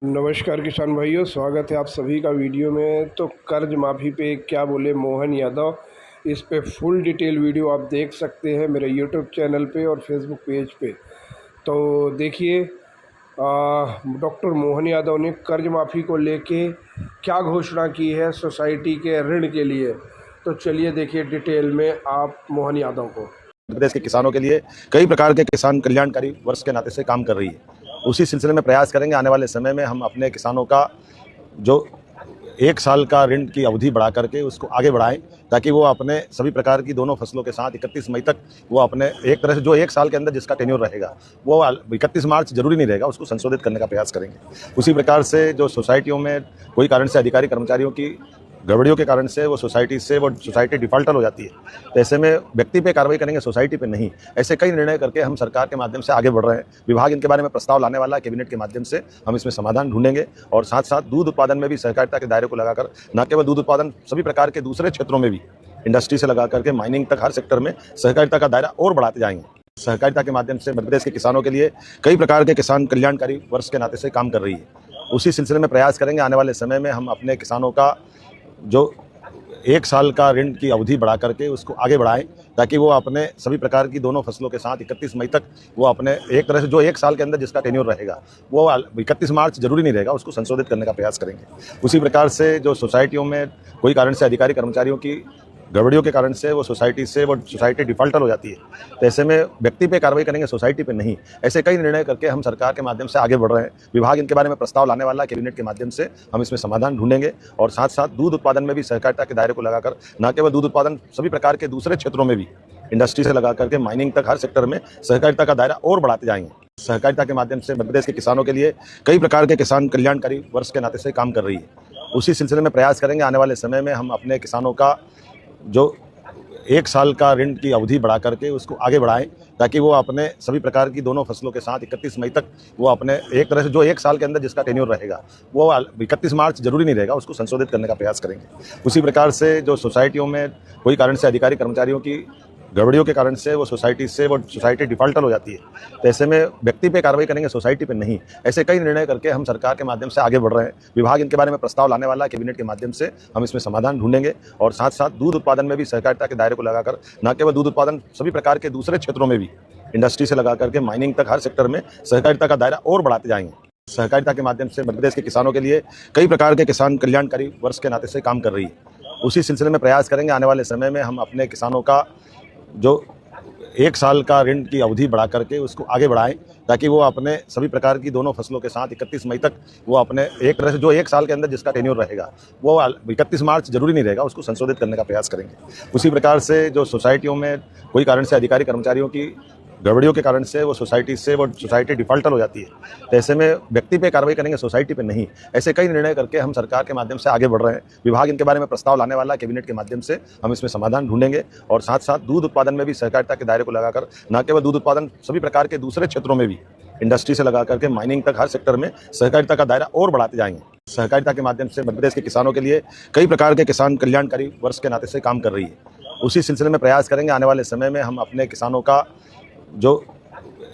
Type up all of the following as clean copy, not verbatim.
नमस्कार किसान भाइयों, स्वागत है आप सभी का वीडियो में। तो कर्ज माफ़ी पे क्या बोले मोहन यादव, इस पे फुल डिटेल वीडियो आप देख सकते हैं मेरे यूट्यूब चैनल पे और फेसबुक पेज पे। तो देखिए, डॉक्टर मोहन यादव ने कर्ज माफ़ी को लेके क्या घोषणा की है सोसाइटी के ऋण के लिए। तो चलिए देखिए डिटेल में आप मोहन यादव को। प्रदेश के किसानों के लिए कई प्रकार के किसान कल्याणकारी वर्ष के नाते से काम कर रही है। उसी सिलसिले में प्रयास करेंगे आने वाले समय में हम अपने किसानों का जो 1 साल का ऋण की अवधि बढ़ा करके उसको आगे बढ़ाएं, ताकि वो अपने सभी प्रकार की दोनों फसलों के साथ 31 मई तक वो अपने एक तरह से जो 1 साल के अंदर जिसका टेन्योर रहेगा वो 31 मार्च जरूरी नहीं रहेगा, उसको संशोधित करने का प्रयास करेंगे। उसी प्रकार से जो सोसाइटियों में कोई कारण से अधिकारी कर्मचारियों की गड़बड़ियों के कारण से वो सोसाइटी डिफॉल्टर हो जाती है, तो ऐसे में व्यक्ति पे कार्रवाई करेंगे, सोसाइटी पे नहीं। ऐसे कई निर्णय करके हम सरकार के माध्यम से आगे बढ़ रहे हैं। विभाग इनके बारे में प्रस्ताव लाने वाला है, कैबिनेट के माध्यम से हम इसमें समाधान ढूंढेंगे। और साथ साथ दूध उत्पादन में भी सहकारिता के दायरे को लगाकर, न केवल दूध उत्पादन, सभी प्रकार के दूसरे क्षेत्रों में भी इंडस्ट्री से लगा करके माइनिंग तक हर सेक्टर में सहकारिता का दायरा और बढ़ाते जाएंगे। सहकारिता के माध्यम से मध्य प्रदेश के किसानों के लिए कई प्रकार के किसान कल्याणकारी वर्ष के नाते से काम कर रही है। उसी सिलसिले में प्रयास करेंगे आने वाले समय में हम अपने किसानों का जो 1 साल का ऋण की अवधि बढ़ा करके उसको आगे बढ़ाएं, ताकि वो अपने सभी प्रकार की दोनों फसलों के साथ 31 मई तक वो अपने एक तरह से जो 1 साल के अंदर जिसका टेन्योर रहेगा वो 31 मार्च जरूरी नहीं रहेगा, उसको संशोधित करने का प्रयास करेंगे। उसी प्रकार से जो सोसाइटियों में कोई कारण से अधिकारी कर्मचारियों की गड़बड़ियों के कारण से वो सोसाइटी डिफॉल्टर हो जाती है, तो ऐसे में व्यक्ति पे कार्रवाई करेंगे, सोसाइटी पे नहीं। ऐसे कई निर्णय करके हम सरकार के माध्यम से आगे बढ़ रहे हैं। विभाग इनके बारे में प्रस्ताव लाने वाला है, कैबिनेट के माध्यम से हम इसमें समाधान ढूंढेंगे। और साथ साथ दूध उत्पादन में भी सहकारिता के दायरे को लगाकर, न केवल दूध उत्पादन, सभी प्रकार के दूसरे क्षेत्रों में भी इंडस्ट्री से लगा करके माइनिंग तक हर सेक्टर में सहकारिता का दायरा और बढ़ाते जाएंगे। सहकारिता के माध्यम से मध्य प्रदेश के किसानों के लिए कई प्रकार के किसान कल्याणकारी वर्ष के नाते से काम कर रही है। उसी सिलसिले में प्रयास करेंगे आने वाले समय में हम अपने किसानों का जो 1 साल का ऋण की अवधि बढ़ा करके उसको आगे बढ़ाएं, ताकि वो अपने सभी प्रकार की दोनों फसलों के साथ 31 मई तक वो अपने एक तरह से जो 1 साल के अंदर जिसका टेन्योर रहेगा वो 31 मार्च जरूरी नहीं रहेगा, उसको संशोधित करने का प्रयास करेंगे। उसी प्रकार से जो सोसाइटियों में कोई कारण से अधिकारी कर्मचारियों की गड़बड़ियों के कारण से वो सोसाइटी डिफॉल्टर हो जाती है, तो ऐसे में व्यक्ति पे कार्रवाई करेंगे, सोसाइटी पे नहीं। ऐसे कई निर्णय करके हम सरकार के माध्यम से आगे बढ़ रहे हैं। विभाग इनके बारे में प्रस्ताव लाने वाला है, कैबिनेट के माध्यम से हम इसमें समाधान ढूंढेंगे। और साथ साथ दूध उत्पादन में भी सहकारिता के दायरे को लगाकर, न केवल दूध उत्पादन, सभी प्रकार के दूसरे क्षेत्रों में भी इंडस्ट्री से लगा करके माइनिंग तक हर सेक्टर में सहकारिता का दायरा और बढ़ाते जाएंगे। सहकारिता के माध्यम से मध्य प्रदेश के किसानों के लिए कई प्रकार के किसान कल्याणकारी वर्ष के नाते से काम कर रही है। उसी सिलसिले में प्रयास करेंगे आने वाले समय में हम अपने किसानों का जो 1 साल का ऋण की अवधि बढ़ा करके उसको आगे बढ़ाएं, ताकि वो अपने सभी प्रकार की दोनों फसलों के साथ 31 मई तक वो अपने एक तरह से जो 1 साल के अंदर जिसका टेन्योर रहेगा वो 31 मार्च जरूरी नहीं रहेगा, उसको संशोधित करने का प्रयास करेंगे। उसी प्रकार से जो सोसाइटियों में कोई कारण से अधिकारी कर्मचारियों की गड़बड़ियों के कारण से वो सोसाइटी डिफॉल्टर हो जाती है, तो ऐसे में व्यक्ति पे कार्रवाई करेंगे, सोसाइटी पे नहीं। ऐसे कई निर्णय करके हम सरकार के माध्यम से आगे बढ़ रहे हैं। विभाग इनके बारे में प्रस्ताव लाने वाला है, कैबिनेट के माध्यम से हम इसमें समाधान ढूंढेंगे। और साथ साथ दूध उत्पादन में भी सहकारिता के दायरे को लगाकर, न केवल दूध उत्पादन, सभी प्रकार के दूसरे क्षेत्रों में भी इंडस्ट्री से लगा करके माइनिंग तक हर सेक्टर में सहकारिता का दायरा और बढ़ाते जाएंगे। सहकारिता के माध्यम से मध्य प्रदेश के किसानों के लिए कई प्रकार के किसान कल्याणकारी वर्ष के नाते से काम कर रही है। उसी सिलसिले में प्रयास करेंगे आने वाले समय में हम अपने किसानों का जो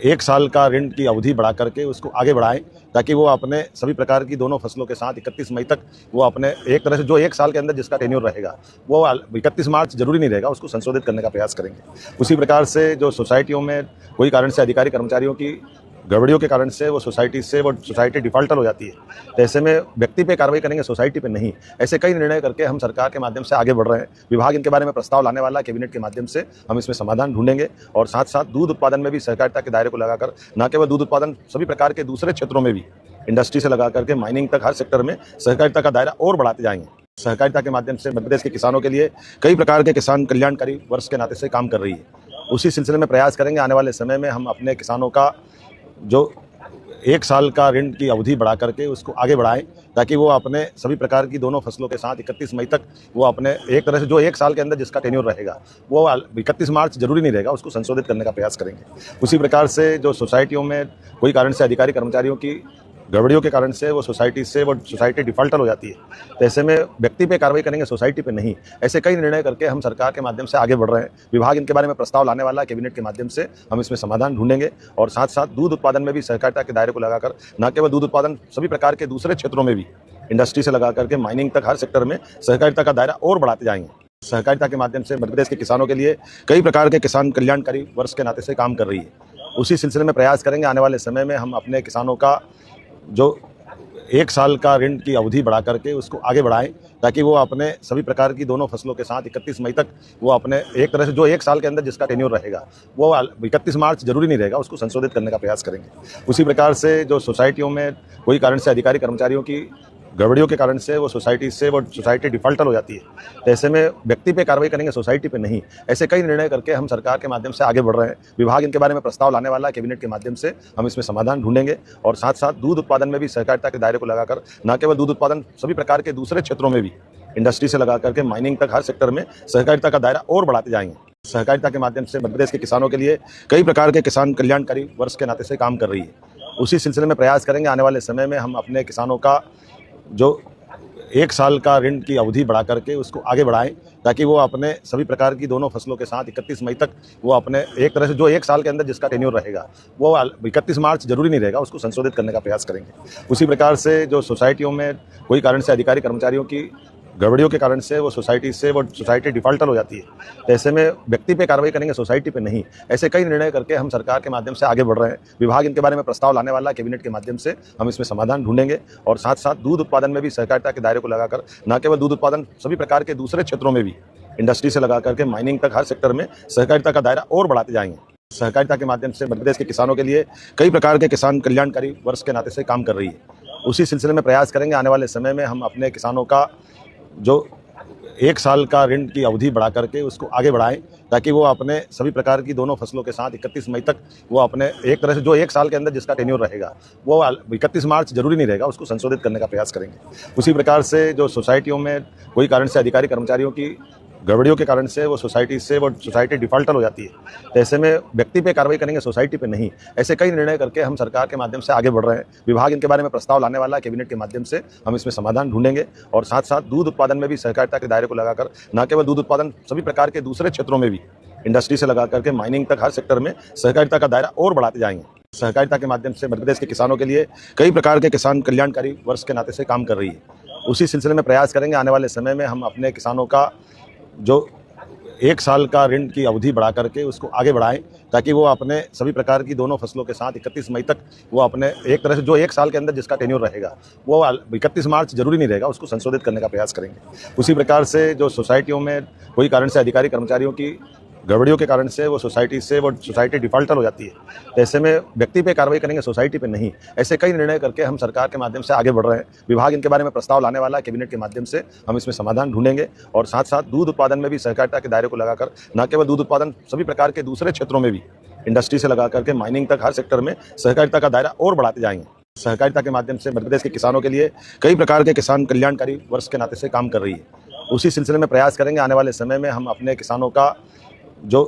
1 साल का ऋण की अवधि बढ़ा करके उसको आगे बढ़ाएं, ताकि वो अपने सभी प्रकार की दोनों फसलों के साथ 31 मई तक वो अपने एक तरह से जो 1 साल के अंदर जिसका टेन्योर रहेगा वो 31 मार्च जरूरी नहीं रहेगा, उसको संशोधित करने का प्रयास करेंगे। उसी प्रकार से जो सोसाइटियों में कोई कारण से अधिकारी कर्मचारियों की गड़बड़ियों के कारण से वो सोसाइटी डिफॉल्टर हो जाती है, तो ऐसे में व्यक्ति पे कार्रवाई करेंगे, सोसाइटी पे नहीं। ऐसे कई निर्णय करके हम सरकार के माध्यम से आगे बढ़ रहे हैं। विभाग इनके बारे में प्रस्ताव लाने वाला है, कैबिनेट के माध्यम से हम इसमें समाधान ढूंढेंगे। और साथ साथ दूध उत्पादन में भी सहकारिता के दायरे को लगाकर, न केवल दूध उत्पादन, सभी प्रकार के दूसरे क्षेत्रों में भी इंडस्ट्री से लगा करके माइनिंग तक हर सेक्टर में सहकारिता का दायरा और बढ़ाते जाएंगे। सहकारिता के माध्यम से मध्य प्रदेश के किसानों के लिए कई प्रकार के किसान कल्याणकारी वर्ष के नाते से काम कर रही है। उसी सिलसिले में प्रयास करेंगे आने वाले समय में हम अपने किसानों का जो 1 साल का ऋण की अवधि बढ़ा करके उसको आगे बढ़ाएं, ताकि वो अपने सभी प्रकार की दोनों फसलों के साथ 31 मई तक वो अपने एक तरह से जो 1 साल के अंदर जिसका टेन्योर रहेगा वो 31 मार्च जरूरी नहीं रहेगा, उसको संशोधित करने का प्रयास करेंगे। उसी प्रकार से जो सोसाइटियों में कोई कारण से अधिकारी कर्मचारियों की गड़बड़ियों के कारण से वो सोसाइटी डिफॉल्टर हो जाती है। तो ऐसे में व्यक्ति पे कार्रवाई करेंगे, सोसाइटी पे नहीं। ऐसे कई निर्णय करके हम सरकार के माध्यम से आगे बढ़ रहे हैं। विभाग इनके बारे में प्रस्ताव लाने वाला है, कैबिनेट के माध्यम से हम इसमें समाधान ढूंढेंगे और साथ साथ दूध उत्पादन में भी सहकारिता के दायरे को लगाकर, न केवल दूध उत्पादन, सभी प्रकार के दूसरे क्षेत्रों में भी, इंडस्ट्री से लगा करके माइनिंग तक, हर सेक्टर में सहकारिता का दायरा और बढ़ाते जाएंगे। सहकारिता के माध्यम से मध्य प्रदेश के किसानों के लिए कई प्रकार के किसान कल्याणकारी वर्ष के नाते से काम कर रही है। उसी सिलसिले में प्रयास करेंगे आने वाले समय में हम अपने किसानों का जो 1 साल का ऋण की अवधि बढ़ा करके उसको आगे बढ़ाएं, ताकि वो अपने सभी प्रकार की दोनों फसलों के साथ 31 मई तक वो अपने, एक तरह से जो 1 साल के अंदर जिसका टेन्योर रहेगा वो 31 मार्च जरूरी नहीं रहेगा, उसको संशोधित करने का प्रयास करेंगे। उसी प्रकार से जो सोसाइटियों में कोई कारण से अधिकारी कर्मचारियों की गड़बड़ियों के कारण से वो सोसाइटी डिफॉल्टर हो जाती है। तो ऐसे में व्यक्ति पे कार्रवाई करेंगे, सोसाइटी पे नहीं। ऐसे कई निर्णय करके हम सरकार के माध्यम से आगे बढ़ रहे हैं। विभाग इनके बारे में प्रस्ताव लाने वाला है, कैबिनेट के माध्यम से हम इसमें समाधान ढूंढेंगे और साथ साथ दूध उत्पादन में भी सहकारिता के दायरे को लगाकर, न केवल दूध उत्पादन, सभी प्रकार के दूसरे क्षेत्रों में भी, इंडस्ट्री से लगा करके माइनिंग तक, हर सेक्टर में सहकारिता का दायरा और बढ़ाते जाएंगे। सहकारिता के माध्यम से मध्य प्रदेश के किसानों के लिए कई प्रकार के किसान कल्याणकारी वर्ष के नाते से काम कर रही है। उसी सिलसिले में प्रयास करेंगे आने वाले समय में हम अपने किसानों का जो 1 साल का ऋण की अवधि बढ़ा करके उसको आगे बढ़ाएं, ताकि वो अपने सभी प्रकार की दोनों फसलों के साथ 31 मई तक वो अपने, एक तरह से जो 1 साल के अंदर जिसका टेन्योर रहेगा वो 31 मार्च जरूरी नहीं रहेगा, उसको संशोधित करने का प्रयास करेंगे। उसी प्रकार से जो सोसाइटियों में कोई कारण से अधिकारी कर्मचारियों की गड़बड़ियों के कारण से वो सोसाइटी डिफॉल्टर हो जाती है। तो ऐसे में व्यक्ति पे कार्रवाई करेंगे, सोसाइटी पे नहीं। ऐसे कई निर्णय करके हम सरकार के माध्यम से आगे बढ़ रहे हैं। विभाग इनके बारे में प्रस्ताव लाने वाला है, कैबिनेट के माध्यम से हम इसमें समाधान ढूंढेंगे और साथ साथ दूध उत्पादन में भी सहकारिता के दायरे को लगाकर, न केवल दूध उत्पादन, सभी प्रकार के दूसरे क्षेत्रों में भी, इंडस्ट्री से लगा करके माइनिंग तक, हर सेक्टर में सहकारिता का दायरा और बढ़ाते जाएंगे। सहकारिता के माध्यम से मध्य प्रदेश के किसानों के लिए कई प्रकार के किसान कल्याणकारी वर्ष के नाते से काम कर रही है। उसी सिलसिले में प्रयास करेंगे आने वाले समय में हम अपने किसानों का जो 1 साल का ऋण की अवधि बढ़ा करके उसको आगे बढ़ाएं, ताकि वो अपने सभी प्रकार की दोनों फसलों के साथ 31 मई तक वो अपने, एक तरह से जो 1 साल के अंदर जिसका टेन्योर रहेगा वो 31 मार्च जरूरी नहीं रहेगा, उसको संशोधित करने का प्रयास करेंगे। उसी प्रकार से जो सोसाइटियों में कोई कारण से अधिकारी कर्मचारियों की गड़बड़ियों के कारण से वो सोसाइटी डिफॉल्टर हो जाती है। तो ऐसे में व्यक्ति पे कार्रवाई करेंगे, सोसाइटी पे नहीं। ऐसे कई निर्णय करके हम सरकार के माध्यम से आगे बढ़ रहे हैं। विभाग इनके बारे में प्रस्ताव लाने वाला है, कैबिनेट के माध्यम से हम इसमें समाधान ढूंढेंगे और साथ साथ दूध उत्पादन में भी सहकारिता के दायरे को लगाकर, न केवल दूध उत्पादन, सभी प्रकार के दूसरे क्षेत्रों में भी, इंडस्ट्री से लगा करके माइनिंग तक, हर सेक्टर में सहकारिता का दायरा और बढ़ाते जाएंगे। सहकारिता के माध्यम से मध्य प्रदेश के किसानों के लिए कई प्रकार के किसान कल्याणकारी वर्ष के नाते से काम कर रही है। उसी सिलसिले में प्रयास करेंगे आने वाले समय में हम अपने किसानों का जो 1 साल का ऋण की अवधि बढ़ा करके उसको आगे बढ़ाएं, ताकि वो अपने सभी प्रकार की दोनों फसलों के साथ 31 मई तक वो अपने, एक तरह से जो 1 साल के अंदर जिसका टेन्योर रहेगा वो 31 मार्च जरूरी नहीं रहेगा, उसको संशोधित करने का प्रयास करेंगे। उसी प्रकार से जो सोसाइटियों में कोई कारण से अधिकारी कर्मचारियों की गड़बड़ियों के कारण से वो सोसाइटी डिफॉल्टर हो जाती है। तो ऐसे में व्यक्ति पे कार्रवाई करेंगे, सोसाइटी पे नहीं। ऐसे कई निर्णय करके हम सरकार के माध्यम से आगे बढ़ रहे हैं। विभाग इनके बारे में प्रस्ताव लाने वाला है, कैबिनेट के माध्यम से हम इसमें समाधान ढूंढेंगे और साथ साथ दूध उत्पादन में भी सहकारिता के दायरे को लगाकर, न केवल दूध उत्पादन, सभी प्रकार के दूसरे क्षेत्रों में भी, इंडस्ट्री से लगा करके माइनिंग तक, हर सेक्टर में सहकारिता का दायरा और बढ़ाते जाएंगे। सहकारिता के माध्यम से मध्य प्रदेश के किसानों के लिए कई प्रकार के किसान कल्याणकारी वर्ष के नाते से काम कर रही है। उसी सिलसिले में प्रयास करेंगे आने वाले समय में हम अपने किसानों का जो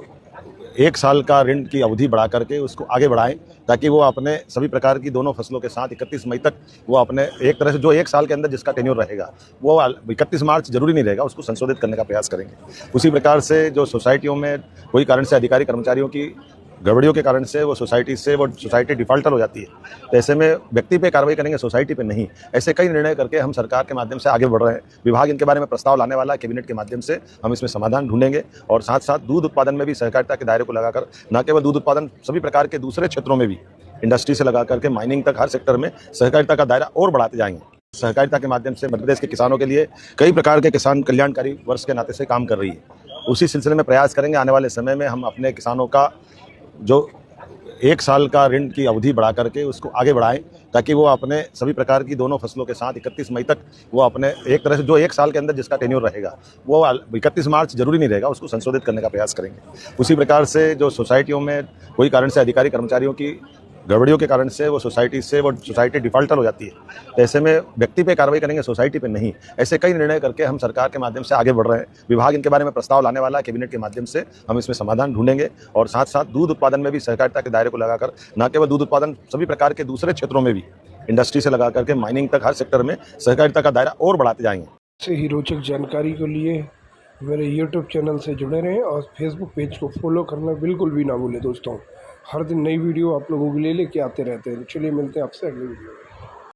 1 साल का ऋण की अवधि बढ़ा करके उसको आगे बढ़ाएं, ताकि वो अपने सभी प्रकार की दोनों फसलों के साथ 31 मई तक वो अपने, एक तरह से जो 1 साल के अंदर जिसका टेन्योर रहेगा वो 31 मार्च जरूरी नहीं रहेगा, उसको संशोधित करने का प्रयास करेंगे। उसी प्रकार से जो सोसाइटियों में कोई कारण से अधिकारी कर्मचारियों की गड़बड़ियों के कारण से वो सोसाइटी डिफॉल्टर हो जाती है। तो ऐसे में व्यक्ति पे कार्रवाई करेंगे, सोसाइटी पे नहीं। ऐसे कई निर्णय करके हम सरकार के माध्यम से आगे बढ़ रहे हैं। विभाग इनके बारे में प्रस्ताव लाने वाला है, कैबिनेट के माध्यम से हम इसमें समाधान ढूंढेंगे और साथ साथ दूध उत्पादन में भी सहकारिता के दायरे को लगाकर, न केवल दूध उत्पादन, सभी प्रकार के दूसरे क्षेत्रों में भी, इंडस्ट्री से लगा करके माइनिंग तक, हर सेक्टर में सहकारिता का दायरा और बढ़ाते जाएंगे। सहकारिता के माध्यम से मध्य प्रदेश के किसानों के लिए कई प्रकार के किसान कल्याणकारी वर्ष के नाते से काम कर रही है। उसी सिलसिले में प्रयास करेंगे आने वाले समय में हम अपने किसानों का जो 1 साल का ऋण की अवधि बढ़ा करके उसको आगे बढ़ाएं, ताकि वो अपने सभी प्रकार की दोनों फसलों के साथ 31 मई तक वो अपने, एक तरह से जो 1 साल के अंदर जिसका टेन्योर रहेगा वो 31 मार्च जरूरी नहीं रहेगा, उसको संशोधित करने का प्रयास करेंगे। उसी प्रकार से जो सोसाइटियों में कोई कारण से अधिकारी कर्मचारियों की गड़बड़ियों के कारण से वो सोसाइटी डिफॉल्टर हो जाती है। तो ऐसे में व्यक्ति पे कार्रवाई करेंगे, सोसाइटी पे नहीं। ऐसे कई निर्णय करके हम सरकार के माध्यम से आगे बढ़ रहे हैं। विभाग इनके बारे में प्रस्ताव लाने वाला है, कैबिनेट के माध्यम से हम इसमें समाधान ढूंढेंगे और साथ साथ दूध उत्पादन में भी सहकारिता के दायरे को लगाकर, न केवल दूध उत्पादन, सभी प्रकार के दूसरे क्षेत्रों में भी, इंडस्ट्री से लगा करके माइनिंग तक हर सेक्टर में सहकारिता का दायरा और बढ़ाते जाएंगे। से ही रोचक जानकारी के लिए मेरे यूट्यूब चैनल से जुड़े रहें और फेसबुक पेज को फॉलो करना बिल्कुल भी ना भूलें दोस्तों। हर दिन नई वीडियो आप लोगों के लिए लेके आते रहते हैं। चलिए मिलते हैं आपसे अगली वीडियो में।